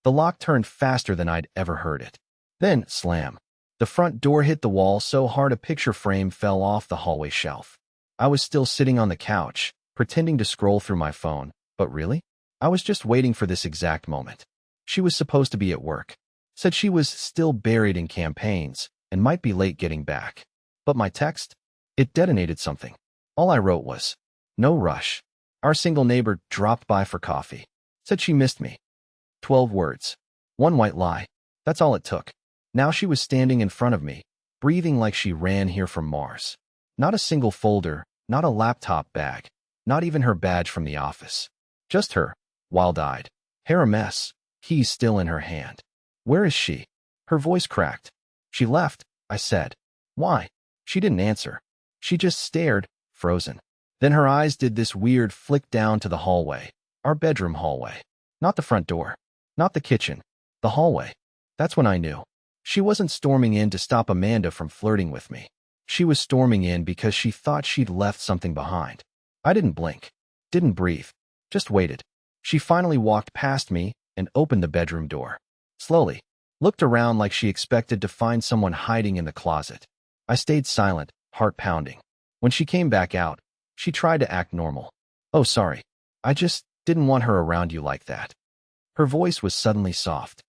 The lock turned faster than I'd ever heard it. Then, slam. The front door hit the wall so hard a picture frame fell off the hallway shelf. I was still sitting on the couch, pretending to scroll through my phone, but really? I was just waiting for this exact moment. She was supposed to be at work. Said she was still buried in campaigns and might be late getting back. But my text? It detonated something. All I wrote was, "No rush. Our single neighbor dropped by for coffee. Said she missed me." 12 words. One white lie. That's all it took. Now she was standing in front of me, breathing like she ran here from Mars. Not a single folder, not a laptop bag, not even her badge from the office. Just her, wild-eyed, hair a mess, keys still in her hand. "Where is she?" Her voice cracked. "She left," I said. "Why?" She didn't answer. She just stared, frozen. Then her eyes did this weird flick down to the hallway, our bedroom hallway. Not the front door, not the kitchen, the hallway. That's when I knew. She wasn't storming in to stop Amanda from flirting with me. She was storming in because she thought she'd left something behind. I didn't blink, didn't breathe, just waited. She finally walked past me and opened the bedroom door. Slowly, looked around like she expected to find someone hiding in the closet. I stayed silent, heart pounding. When she came back out, she tried to act normal. "Oh, sorry. I just didn't want her around you like that." Her voice was suddenly soft,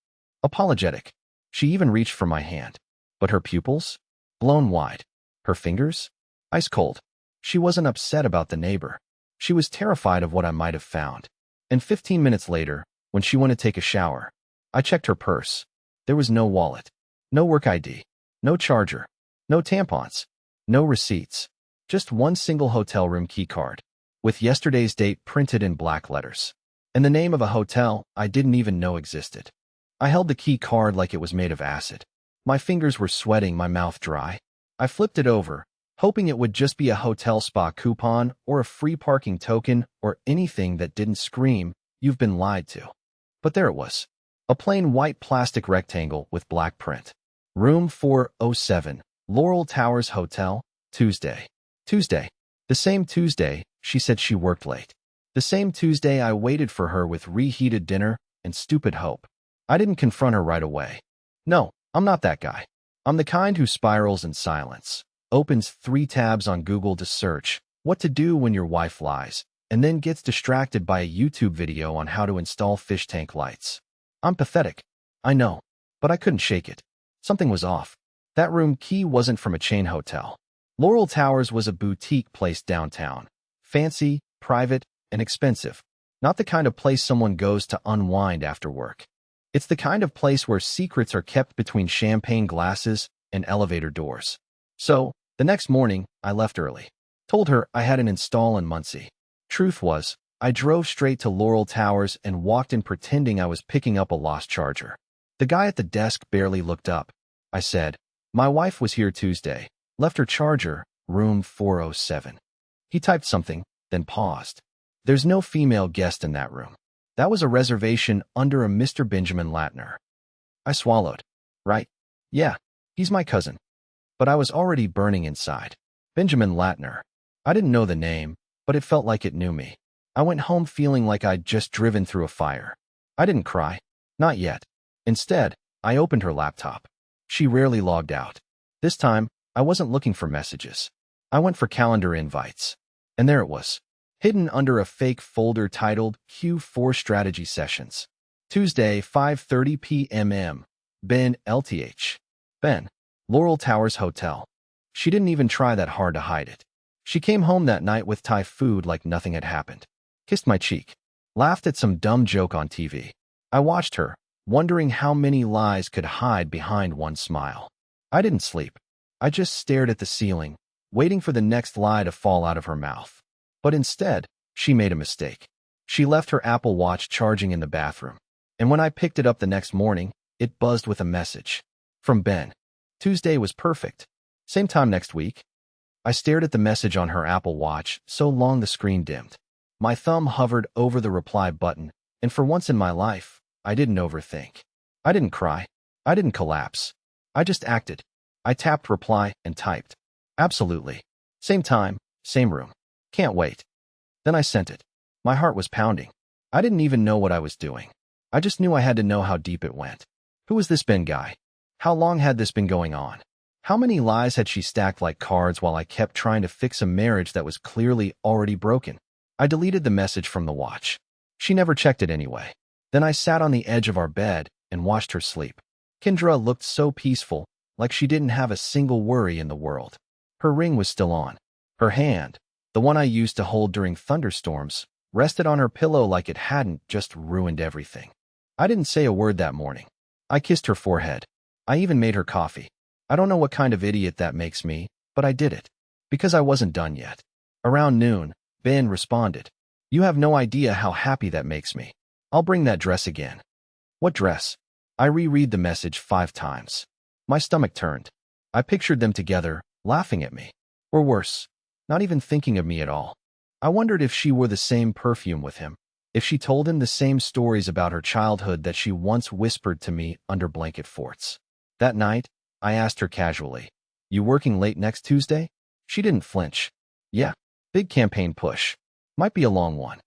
apologetic. She even reached for my hand. But her pupils? Blown wide. Her fingers? Ice cold. She wasn't upset about the neighbor. She was terrified of what I might have found. And 15 minutes later, when she went to take a shower, I checked her purse. There was no wallet, no work ID, no charger, no tampons, no receipts. Just one single hotel room key card, with yesterday's date printed in black letters. And the name of a hotel I didn't even know existed. I held the key card like it was made of acid. My fingers were sweating, my mouth dry. I flipped it over, hoping it would just be a hotel spa coupon or a free parking token or anything that didn't scream, "You've been lied to." But there it was. A plain white plastic rectangle with black print. Room 407, Laurel Towers Hotel, Tuesday. Tuesday. The same Tuesday she said she worked late. The same Tuesday I waited for her with reheated dinner and stupid hope. I didn't confront her right away. No, I'm not that guy. I'm the kind who spirals in silence, opens 3 tabs on Google to search what to do when your wife lies, and then gets distracted by a YouTube video on how to install fish tank lights. I'm pathetic, I know, but I couldn't shake it. Something was off. That room key wasn't from a chain hotel. Laurel Towers was a boutique place downtown. Fancy, private, and expensive. Not the kind of place someone goes to unwind after work. It's the kind of place where secrets are kept between champagne glasses and elevator doors. So, the next morning, I left early. Told her I had an install in Muncie. Truth was, I drove straight to Laurel Towers and walked in pretending I was picking up a lost charger. The guy at the desk barely looked up. I said, "My wife was here Tuesday. Left her charger, room 407. He typed something, then paused. "There's no female guest in that room. That was a reservation under a Mr. Benjamin Latner." I swallowed. Right. Yeah, he's my cousin. But I was already burning inside. Benjamin Latner. I didn't know the name, but it felt like it knew me. I went home feeling like I'd just driven through a fire. I didn't cry. Not yet. Instead, I opened her laptop. She rarely logged out. This time, I wasn't looking for messages. I went for calendar invites. And there it was, hidden under a fake folder titled Q4 Strategy Sessions. Tuesday, 5:30 p.m. Ben, LTH. Ben. Laurel Towers Hotel. She didn't even try that hard to hide it. She came home that night with Thai food like nothing had happened. Kissed my cheek. Laughed at some dumb joke on TV. I watched her, wondering how many lies could hide behind one smile. I didn't sleep. I just stared at the ceiling, waiting for the next lie to fall out of her mouth. But instead, she made a mistake. She left her Apple Watch charging in the bathroom. And when I picked it up the next morning, it buzzed with a message. From Ben. Tuesday was perfect. Same time next week. I stared at the message on her Apple Watch so long the screen dimmed. My thumb hovered over the reply button, and for once in my life, I didn't overthink. I didn't cry. I didn't collapse. I just acted. I tapped reply and typed. Absolutely. Same time, same room. Can't wait. Then I sent it. My heart was pounding. I didn't even know what I was doing. I just knew I had to know how deep it went. Who was this Ben guy? How long had this been going on? How many lies had she stacked like cards while I kept trying to fix a marriage that was clearly already broken? I deleted the message from the watch. She never checked it anyway. Then I sat on the edge of our bed and watched her sleep. Kendra looked so peaceful, like she didn't have a single worry in the world. Her ring was still on. Her hand, the one I used to hold during thunderstorms, rested on her pillow like it hadn't just ruined everything. I didn't say a word that morning. I kissed her forehead. I even made her coffee. I don't know what kind of idiot that makes me, but I did it. Because I wasn't done yet. Around noon, Ben responded. You have no idea how happy that makes me. I'll bring that dress again. What dress? I reread the message 5 times. My stomach turned. I pictured them together, laughing at me. Or worse, not even thinking of me at all. I wondered if she wore the same perfume with him. If she told him the same stories about her childhood that she once whispered to me under blanket forts. That night, I asked her casually, You working late next Tuesday? She didn't flinch. Yeah, big campaign push. Might be a long one.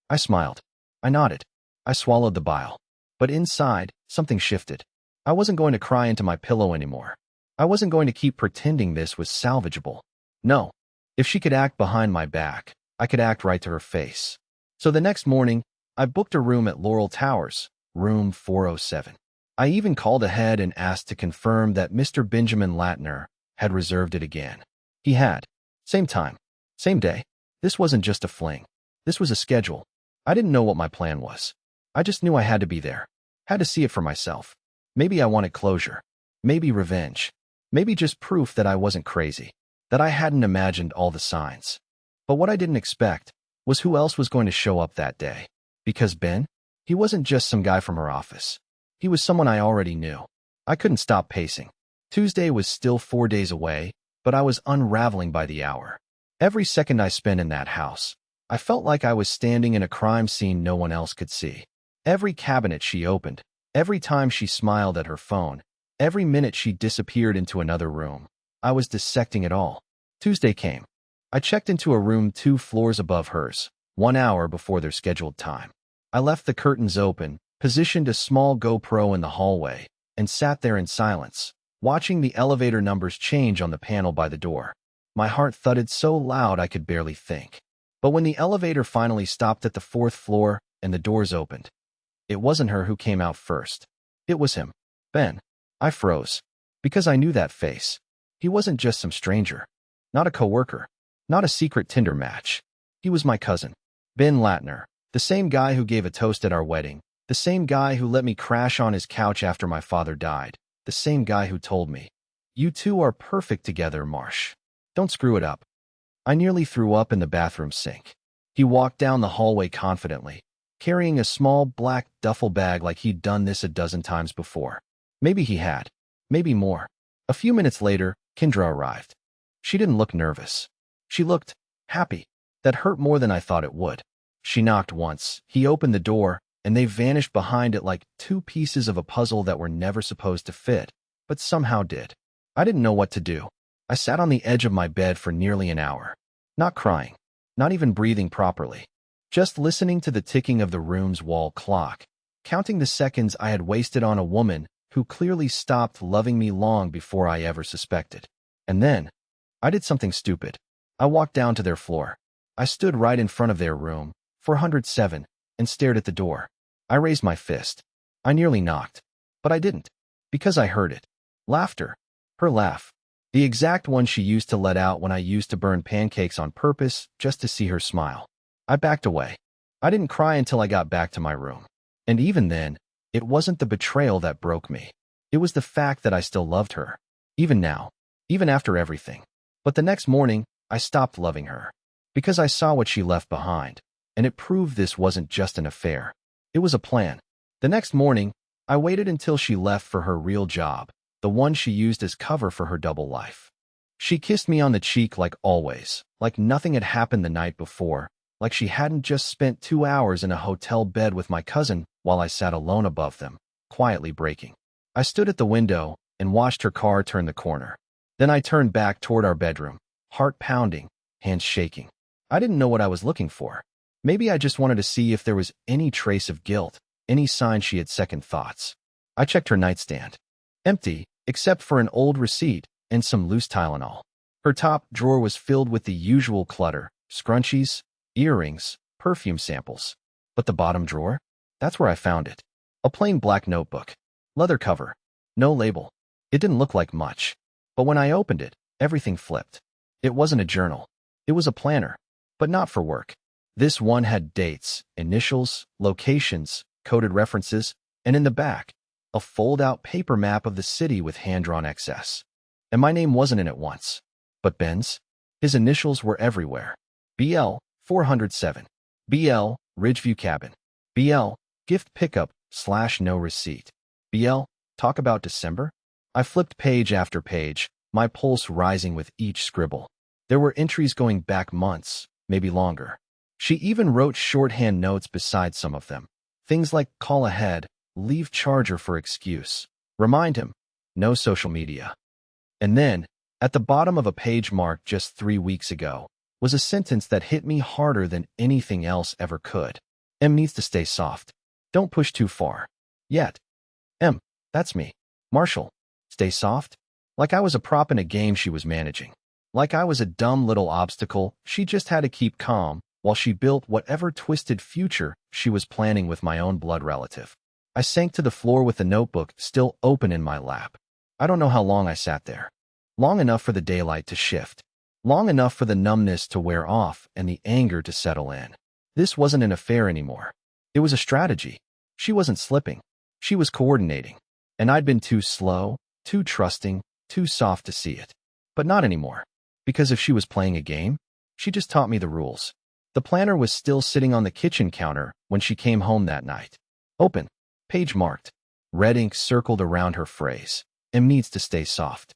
I smiled. I nodded. I swallowed the bile. But inside, something shifted. I wasn't going to cry into my pillow anymore. I wasn't going to keep pretending this was salvageable. No. If she could act behind my back, I could act right to her face. So the next morning, I booked a room at Laurel Towers, room 407. I even called ahead and asked to confirm that Mr. Benjamin Latner had reserved it again. He had. Same time. Same day. This wasn't just a fling. This was a schedule. I didn't know what my plan was. I just knew I had to be there. Had to see it for myself. Maybe I wanted closure. Maybe revenge. Maybe just proof that I wasn't crazy. That I hadn't imagined all the signs. But what I didn't expect was who else was going to show up that day. Because Ben? He wasn't just some guy from her office. He was someone I already knew. I couldn't stop pacing. Tuesday was still 4 days away, but I was unraveling by the hour. Every second I spent in that house, I felt like I was standing in a crime scene no one else could see. Every cabinet she opened, every time she smiled at her phone, every minute she disappeared into another room, I was dissecting it all. Tuesday came. I checked into a room 2 floors above hers, 1 hour before their scheduled time. I left the curtains open, positioned a small GoPro in the hallway, and sat there in silence, watching the elevator numbers change on the panel by the door. My heart thudded so loud I could barely think. But when the elevator finally stopped at the 4th floor and the doors opened, it wasn't her who came out first. It was him. Ben. I froze. Because I knew that face. He wasn't just some stranger. Not a coworker. Not a secret Tinder match. He was my cousin. Ben Latner. The same guy who gave a toast at our wedding. The same guy who let me crash on his couch after my father died. The same guy who told me, You two are perfect together, Marsh. Don't screw it up. I nearly threw up in the bathroom sink. He walked down the hallway confidently, carrying a small black duffel bag like he'd done this a dozen times before. Maybe he had. Maybe more. A few minutes later, Kendra arrived. She didn't look nervous. She looked happy. That hurt more than I thought it would. She knocked once. He opened the door, and they vanished behind it like 2 pieces of a puzzle that were never supposed to fit, but somehow did. I didn't know what to do. I sat on the edge of my bed for nearly an hour. Not crying. Not even breathing properly. Just listening to the ticking of the room's wall clock, counting the seconds I had wasted on a woman who clearly stopped loving me long before I ever suspected. And then, I did something stupid. I walked down to their floor. I stood right in front of their room, 407, and stared at the door. I raised my fist. I nearly knocked. But I didn't. Because I heard it. Laughter. Her laugh. The exact one she used to let out when I used to burn pancakes on purpose just to see her smile. I backed away. I didn't cry until I got back to my room. And even then, it wasn't the betrayal that broke me. It was the fact that I still loved her. Even now. Even after everything. But the next morning, I stopped loving her. Because I saw what she left behind. And it proved this wasn't just an affair. It was a plan. The next morning, I waited until she left for her real job, the one she used as cover for her double life. She kissed me on the cheek like always, like nothing had happened the night before, like she hadn't just spent 2 hours in a hotel bed with my cousin while I sat alone above them, quietly breaking. I stood at the window and watched her car turn the corner. Then I turned back toward our bedroom, heart pounding, hands shaking. I didn't know what I was looking for. Maybe I just wanted to see if there was any trace of guilt, any sign she had second thoughts. I checked her nightstand. Empty, except for an old receipt and some loose Tylenol. Her top drawer was filled with the usual clutter, scrunchies, earrings, perfume samples. But the bottom drawer? That's where I found it. A plain black notebook. Leather cover. No label. It didn't look like much. But when I opened it, everything flipped. It wasn't a journal. It was a planner. But not for work. This one had dates, initials, locations, coded references, and in the back, a fold-out paper map of the city with hand-drawn XS. And my name wasn't in it once. But Ben's? His initials were everywhere. BL 407. BL Ridgeview Cabin. BL Gift Pickup / no receipt. BL Talk about December? I flipped page after page, my pulse rising with each scribble. There were entries going back months, maybe longer. She even wrote shorthand notes beside some of them. Things like call ahead, leave charger for excuse, remind him, no social media. And then, at the bottom of a page marked just 3 weeks ago, was a sentence that hit me harder than anything else ever could. M needs to stay soft. Don't push too far. Yet. M, that's me. Marshall. Stay soft? Like I was a prop in a game she was managing. Like I was a dumb little obstacle she just had to keep calm while she built whatever twisted future she was planning with my own blood relative. I sank to the floor with the notebook still open in my lap. I don't know how long I sat there. Long enough for the daylight to shift. Long enough for the numbness to wear off and the anger to settle in. This wasn't an affair anymore. It was a strategy. She wasn't slipping. She was coordinating. And I'd been too slow, too trusting, too soft to see it. But not anymore. Because if she was playing a game, she just taught me the rules. The planner was still sitting on the kitchen counter when she came home that night. Open. Page marked. Red ink circled around her phrase. M needs to stay soft.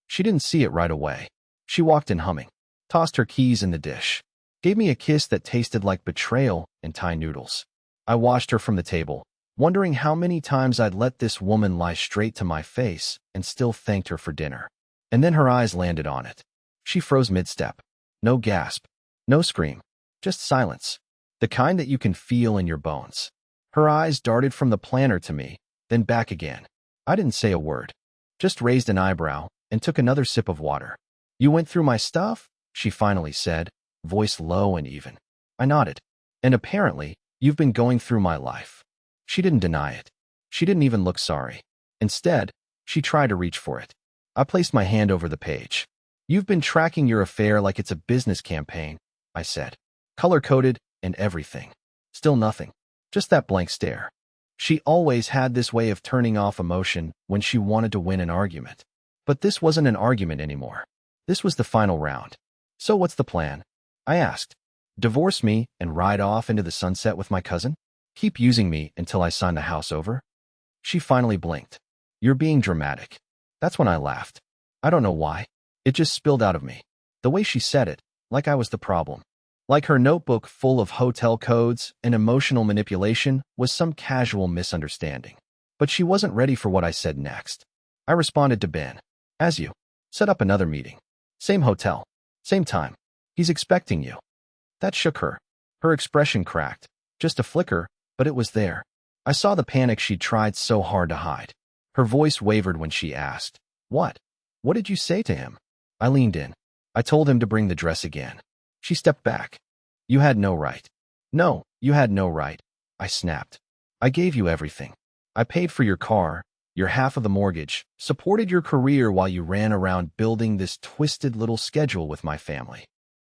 She didn't see it right away. She walked in humming. Tossed her keys in the dish. Gave me a kiss that tasted like betrayal and Thai noodles. I watched her from the table, wondering how many times I'd let this woman lie straight to my face and still thanked her for dinner. And then her eyes landed on it. She froze mid-step. No gasp. No scream. Just silence. The kind that you can feel in your bones. Her eyes darted from the planner to me, then back again. I didn't say a word. Just raised an eyebrow and took another sip of water. You went through my stuff? She finally said, voice low and even. I nodded. And apparently, you've been going through my life. She didn't deny it. She didn't even look sorry. Instead, she tried to reach for it. I placed my hand over the page. You've been tracking your affair like it's a business campaign, I said. Color-coded and everything. Still nothing. Just that blank stare. She always had this way of turning off emotion when she wanted to win an argument. But this wasn't an argument anymore. This was the final round. So what's the plan? I asked. Divorce me and ride off into the sunset with my cousin? Keep using me until I sign the house over? She finally blinked. You're being dramatic. That's when I laughed. I don't know why. It just spilled out of me. The way she said it, like I was the problem. Like her notebook full of hotel codes and emotional manipulation was some casual misunderstanding. But she wasn't ready for what I said next. I responded to Ben. As you. Set up another meeting. Same hotel. Same time. He's expecting you. That shook her. Her expression cracked. Just a flicker, but it was there. I saw the panic she'd tried so hard to hide. Her voice wavered when she asked, What? What did you say to him? I leaned in. I told him to bring the dress again. She stepped back. You had no right. No, you had no right. I snapped. I gave you everything. I paid for your car, your half of the mortgage, supported your career while you ran around building this twisted little schedule with my family.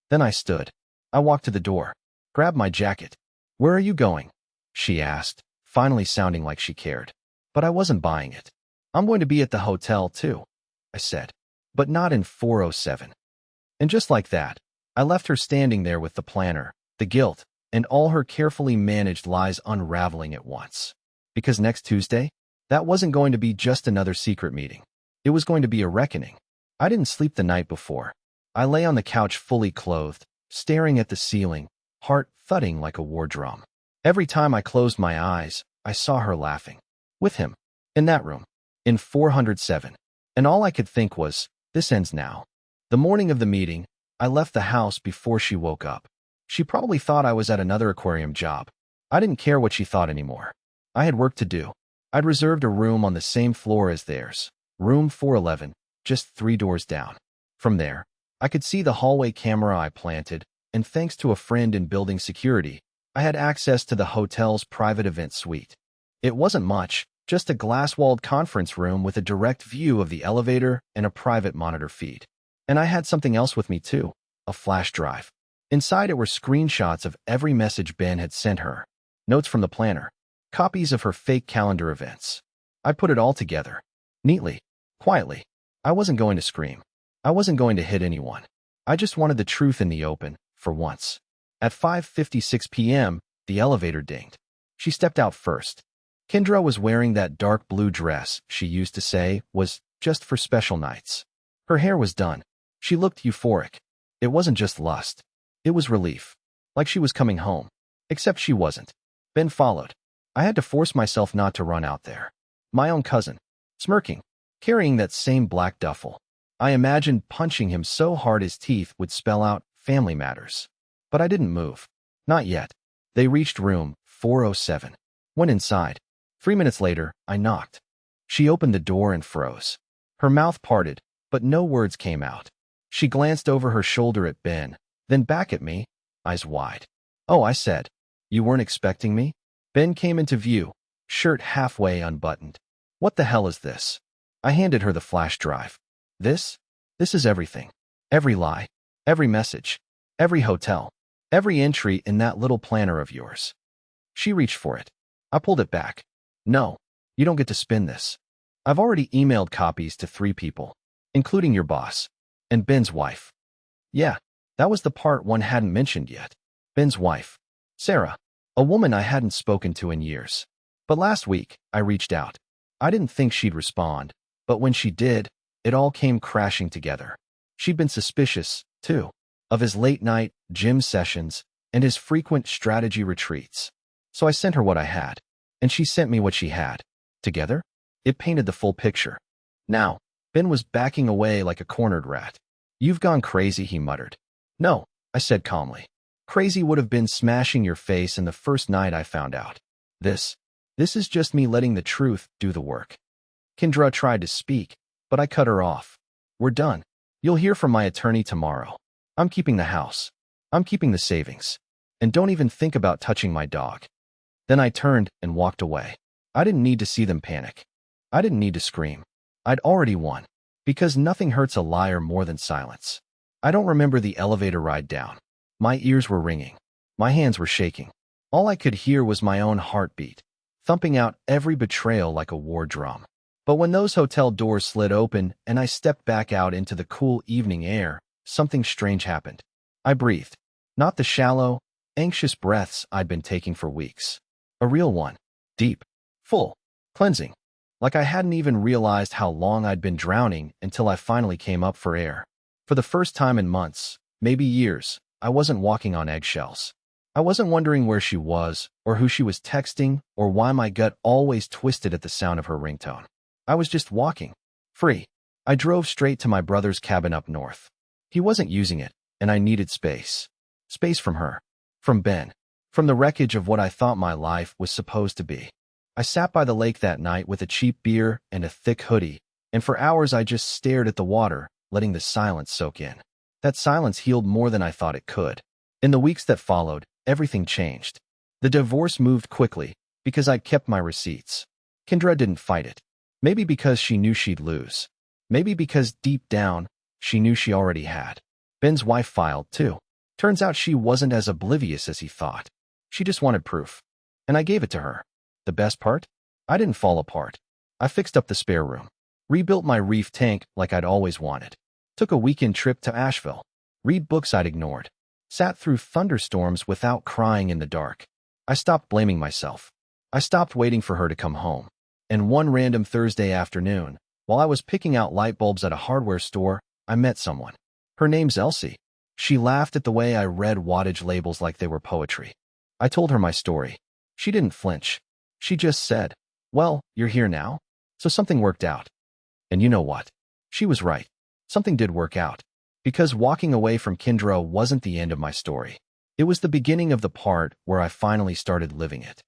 Then I stood. I walked to the door, grabbed my jacket. Where are you going? She asked, finally sounding like she cared. But I wasn't buying it. I'm going to be at the hotel too, I said. But not in 407. And just like that, I left her standing there with the planner, the guilt, and all her carefully managed lies unraveling at once. Because next Tuesday, that wasn't going to be just another secret meeting. It was going to be a reckoning. I didn't sleep the night before. I lay on the couch fully clothed, staring at the ceiling, heart thudding like a war drum. Every time I closed my eyes, I saw her laughing. With him. In that room. In 407. And all I could think was, this ends now. The morning of the meeting, I left the house before she woke up. She probably thought I was at another aquarium job. I didn't care what she thought anymore. I had work to do. I'd reserved a room on the same floor as theirs, room 411, just 3 doors down. From there, I could see the hallway camera I planted, and thanks to a friend in building security, I had access to the hotel's private event suite. It wasn't much, just a glass-walled conference room with a direct view of the elevator and a private monitor feed. And I had something else with me too, a flash drive. Inside it were screenshots of every message Ben had sent her, notes from the planner, copies of her fake calendar events. I put it all together, neatly, quietly. I wasn't going to scream. I wasn't going to hit anyone. I just wanted the truth in the open, for once. At 5:56 p.m., the elevator dinged. She stepped out first. Kendra was wearing that dark blue dress she used to say was just for special nights. Her hair was done. She looked euphoric. It wasn't just lust. It was relief. Like she was coming home. Except she wasn't. Ben followed. I had to force myself not to run out there. My own cousin. Smirking. Carrying that same black duffel. I imagined punching him so hard his teeth would spell out family matters. But I didn't move. Not yet. They reached room 407. Went inside. 3 minutes later, I knocked. She opened the door and froze. Her mouth parted, but no words came out. She glanced over her shoulder at Ben, then back at me, eyes wide. "Oh," I said. "You weren't expecting me?" Ben came into view, shirt halfway unbuttoned. "What the hell is this?" I handed her the flash drive. This is everything. Every lie. Every message. Every hotel. Every entry in that little planner of yours." She reached for it. I pulled it back. "No, you don't get to spin this. I've already emailed copies to 3 people, including your boss, and Ben's wife." Yeah, that was the part one hadn't mentioned yet. Ben's wife. Sarah, a woman I hadn't spoken to in years. But last week, I reached out. I didn't think she'd respond, but when she did, it all came crashing together. She'd been suspicious, too, of his late-night gym sessions and his frequent strategy retreats. So I sent her what I had, and she sent me what she had. Together, it painted the full picture. Now, Ben was backing away like a cornered rat. "You've gone crazy," he muttered. "No," I said calmly. "Crazy would have been smashing your face in the first night I found out. This is just me letting the truth do the work." Kendra tried to speak, but I cut her off. "We're done. You'll hear from my attorney tomorrow. I'm keeping the house. I'm keeping the savings. And don't even think about touching my dog." Then I turned and walked away. I didn't need to see them panic. I didn't need to scream. I'd already won. Because nothing hurts a liar more than silence. I don't remember the elevator ride down. My ears were ringing. My hands were shaking. All I could hear was my own heartbeat, thumping out every betrayal like a war drum. But when those hotel doors slid open and I stepped back out into the cool evening air, something strange happened. I breathed. Not the shallow, anxious breaths I'd been taking for weeks. A real one. Deep. Full. Cleansing. Like I hadn't even realized how long I'd been drowning until I finally came up for air. For the first time in months, maybe years, I wasn't walking on eggshells. I wasn't wondering where she was, or who she was texting, or why my gut always twisted at the sound of her ringtone. I was just walking. Free. I drove straight to my brother's cabin up north. He wasn't using it, and I needed space. Space from her. From Ben. From the wreckage of what I thought my life was supposed to be. I sat by the lake that night with a cheap beer and a thick hoodie, and for hours I just stared at the water, letting the silence soak in. That silence healed more than I thought it could. In the weeks that followed, everything changed. The divorce moved quickly, because I'd kept my receipts. Kendra didn't fight it. Maybe because she knew she'd lose. Maybe because deep down, she knew she already had. Ben's wife filed, too. Turns out she wasn't as oblivious as he thought. She just wanted proof. And I gave it to her. The best part? I didn't fall apart. I fixed up the spare room. Rebuilt my reef tank like I'd always wanted. Took a weekend trip to Asheville. Read books I'd ignored. Sat through thunderstorms without crying in the dark. I stopped blaming myself. I stopped waiting for her to come home. And one random Thursday afternoon, while I was picking out light bulbs at a hardware store, I met someone. Her name's Elsie. She laughed at the way I read wattage labels like they were poetry. I told her my story. She didn't flinch. She just said, "Well, you're here now, so something worked out." And you know what? She was right. Something did work out. Because walking away from Kendra wasn't the end of my story. It was the beginning of the part where I finally started living it.